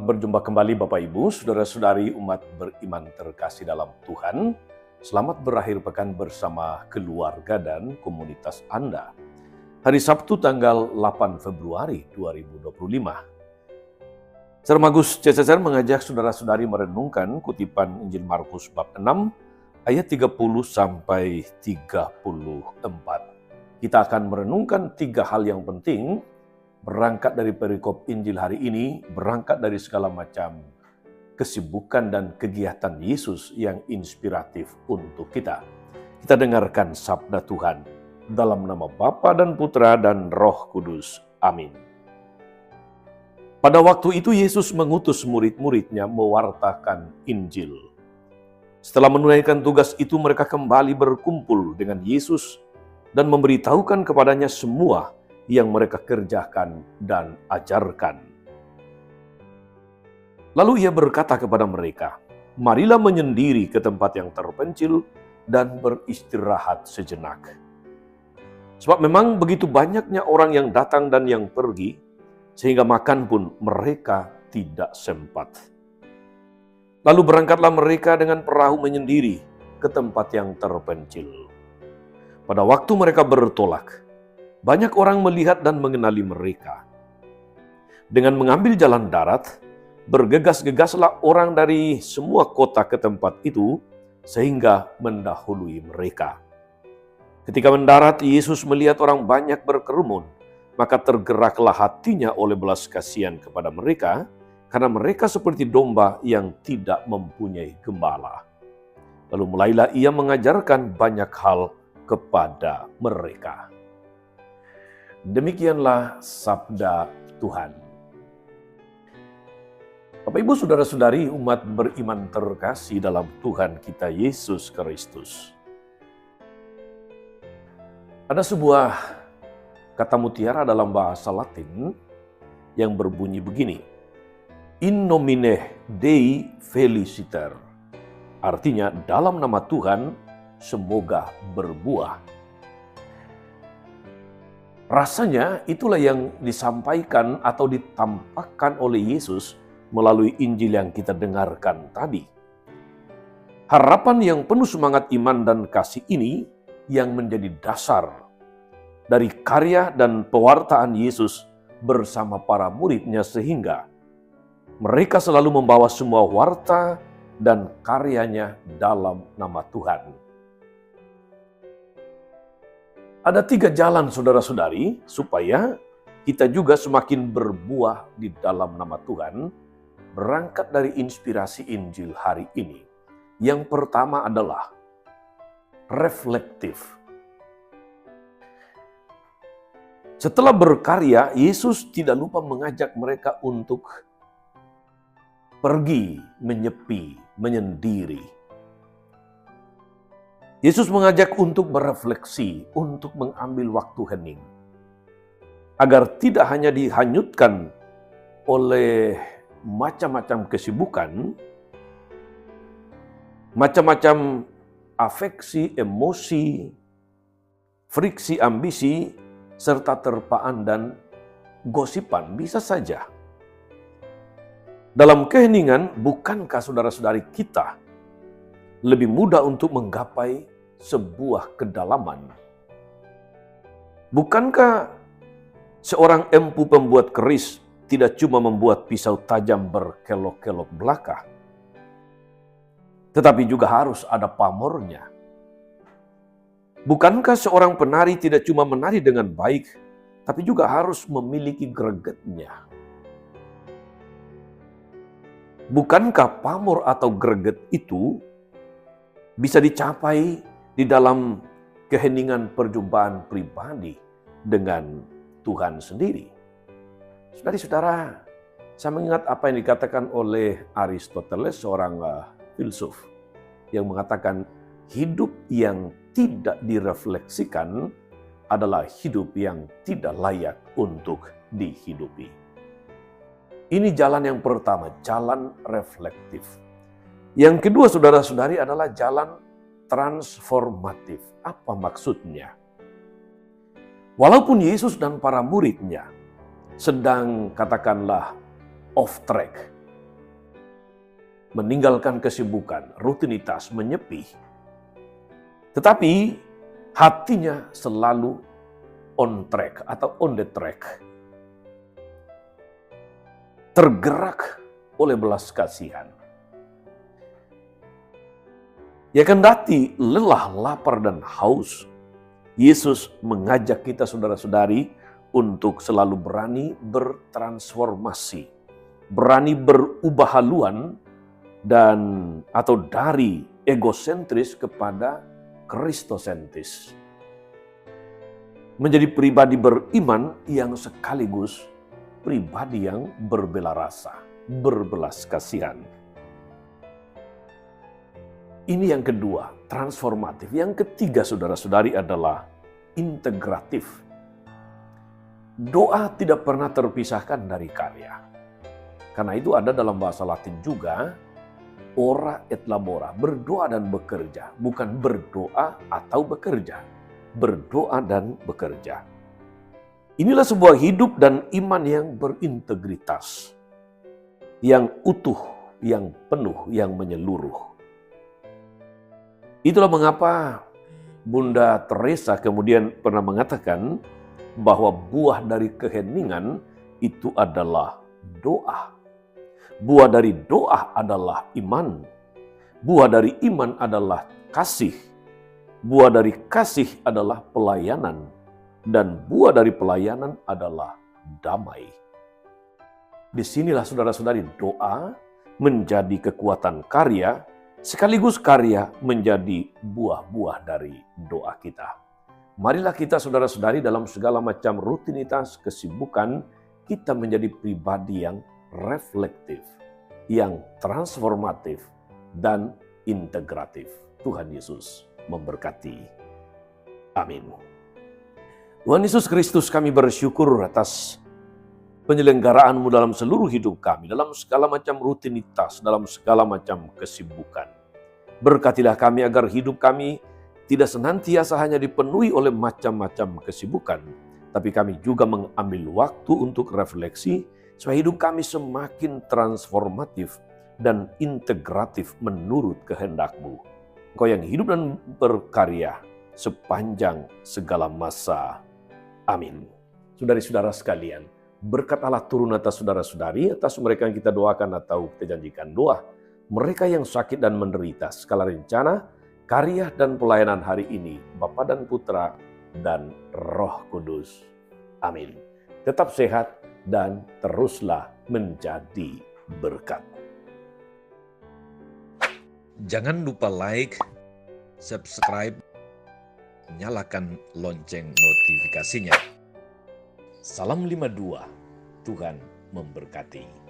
Selamat berjumpa kembali Bapak Ibu, Saudara-saudari umat beriman terkasih dalam Tuhan. Selamat berakhir pekan bersama keluarga dan komunitas Anda. Hari Sabtu tanggal 8 Februari 2025. Sermagus CCR mengajak saudara-saudari merenungkan kutipan Injil Markus bab 6 ayat 30 sampai 34. Kita akan merenungkan 3 hal yang penting berangkat dari perikop Injil hari ini, berangkat dari segala macam kesibukan dan kegiatan Yesus yang inspiratif untuk kita. Kita dengarkan sabda Tuhan dalam nama Bapa dan Putra dan Roh Kudus. Amin. Pada waktu itu Yesus mengutus murid-muridnya mewartakan Injil. Setelah menunaikan tugas itu, mereka kembali berkumpul dengan Yesus dan memberitahukan kepadanya semua yang mereka kerjakan dan ajarkan. Lalu ia berkata kepada mereka, "Marilah menyendiri ke tempat yang terpencil dan beristirahat sejenak." Sebab memang begitu banyaknya orang yang datang dan yang pergi, sehingga makan pun mereka tidak sempat. Lalu berangkatlah mereka dengan perahu menyendiri ke tempat yang terpencil. Pada waktu mereka bertolak, banyak orang melihat dan mengenali mereka. Dengan mengambil jalan darat, bergegas-gegaslah orang dari semua kota ke tempat itu, sehingga mendahului mereka. Ketika mendarat, Yesus melihat orang banyak berkerumun, maka tergeraklah hatinya oleh belas kasihan kepada mereka, karena mereka seperti domba yang tidak mempunyai gembala. Lalu mulailah ia mengajarkan banyak hal kepada mereka. Demikianlah sabda Tuhan. Bapak Ibu Saudara-saudari umat beriman terkasih dalam Tuhan kita Yesus Kristus. Ada sebuah kata mutiara dalam bahasa Latin yang berbunyi begini. In nomine Dei feliciter. Artinya dalam nama Tuhan semoga berbuah. Rasanya itulah yang disampaikan atau ditampakkan oleh Yesus melalui Injil yang kita dengarkan tadi. Harapan yang penuh semangat iman dan kasih ini yang menjadi dasar dari karya dan pewartaan Yesus bersama para muridnya, sehingga mereka selalu membawa semua warta dan karyanya dalam nama Tuhan. Ada 3 jalan saudara-saudari supaya kita juga semakin berbuah di dalam nama Tuhan, berangkat dari inspirasi Injil hari ini. Yang pertama adalah reflektif. Setelah berkarya, Yesus tidak lupa mengajak mereka untuk pergi, menyepi, menyendiri. Yesus mengajak untuk berefleksi, untuk mengambil waktu hening, agar tidak hanya dihanyutkan oleh macam-macam kesibukan, macam-macam afeksi, emosi, friksi, ambisi, serta terpaan dan gosipan. Bisa saja. Dalam keheningan, bukankah saudara-saudari kita lebih mudah untuk menggapai sebuah kedalaman? Bukankah seorang empu pembuat keris tidak cuma membuat pisau tajam berkelok-kelok belaka, tetapi juga harus ada pamornya? Bukankah seorang penari tidak cuma menari dengan baik, tapi juga harus memiliki gregetnya? Bukankah pamor atau greget itu bisa dicapai di dalam keheningan perjumpaan pribadi dengan Tuhan sendiri? Saudara-saudara, saya mengingat apa yang dikatakan oleh Aristoteles, seorang filsuf, yang mengatakan hidup yang tidak direfleksikan adalah hidup yang tidak layak untuk dihidupi. Ini jalan yang pertama, jalan reflektif. Yang kedua, saudara-saudari, adalah jalan transformatif. Apa maksudnya? Walaupun Yesus dan para muridnya sedang katakanlah off track, meninggalkan kesibukan, rutinitas, menyepi. Tetapi hatinya selalu on track atau on the track. Tergerak oleh belas kasihan. Ya kendati lelah, lapar, dan haus, Yesus mengajak kita saudara-saudari untuk selalu berani bertransformasi, berani berubah haluan dan atau dari egosentris kepada kristosentris. Menjadi pribadi beriman yang sekaligus pribadi yang berbela rasa, berbelas kasihan. Ini yang kedua, transformatif. Yang ketiga, saudara-saudari, adalah integratif. Doa tidak pernah terpisahkan dari karya. Karena itu ada dalam bahasa Latin juga, ora et labora, berdoa dan bekerja. Bukan berdoa atau bekerja, berdoa dan bekerja. Inilah sebuah hidup dan iman yang berintegritas, yang utuh, yang penuh, yang menyeluruh. Itulah mengapa Bunda Teresa kemudian pernah mengatakan bahwa buah dari keheningan itu adalah doa. Buah dari doa adalah iman. Buah dari iman adalah kasih. Buah dari kasih adalah pelayanan. Dan buah dari pelayanan adalah damai. Disinilah saudara-saudari doa menjadi kekuatan karya, sekaligus karya menjadi buah-buah dari doa kita. Marilah kita saudara-saudari dalam segala macam rutinitas, kesibukan, kita menjadi pribadi yang reflektif, yang transformatif, dan integratif. Tuhan Yesus memberkati. Amin. Tuhan Yesus Kristus, kami bersyukur atas penyelenggaraan-Mu dalam seluruh hidup kami, dalam segala macam rutinitas, dalam segala macam kesibukan. Berkatilah kami agar hidup kami tidak senantiasa hanya dipenuhi oleh macam-macam kesibukan, tapi kami juga mengambil waktu untuk refleksi, supaya hidup kami semakin transformatif dan integratif menurut kehendak-Mu. Engkau yang hidup dan berkarya sepanjang segala masa. Amin. Saudari-saudara sekalian, berkat Allah turun atas saudara-saudari, atas mereka yang kita doakan atau kita janjikan doa, mereka yang sakit dan menderita, segala rencana, karya dan pelayanan hari ini, Bapa dan Putra dan Roh Kudus. Amin. Tetap sehat dan teruslah menjadi berkat. Jangan lupa like, subscribe, nyalakan lonceng notifikasinya. Salam 52, Tuhan memberkati.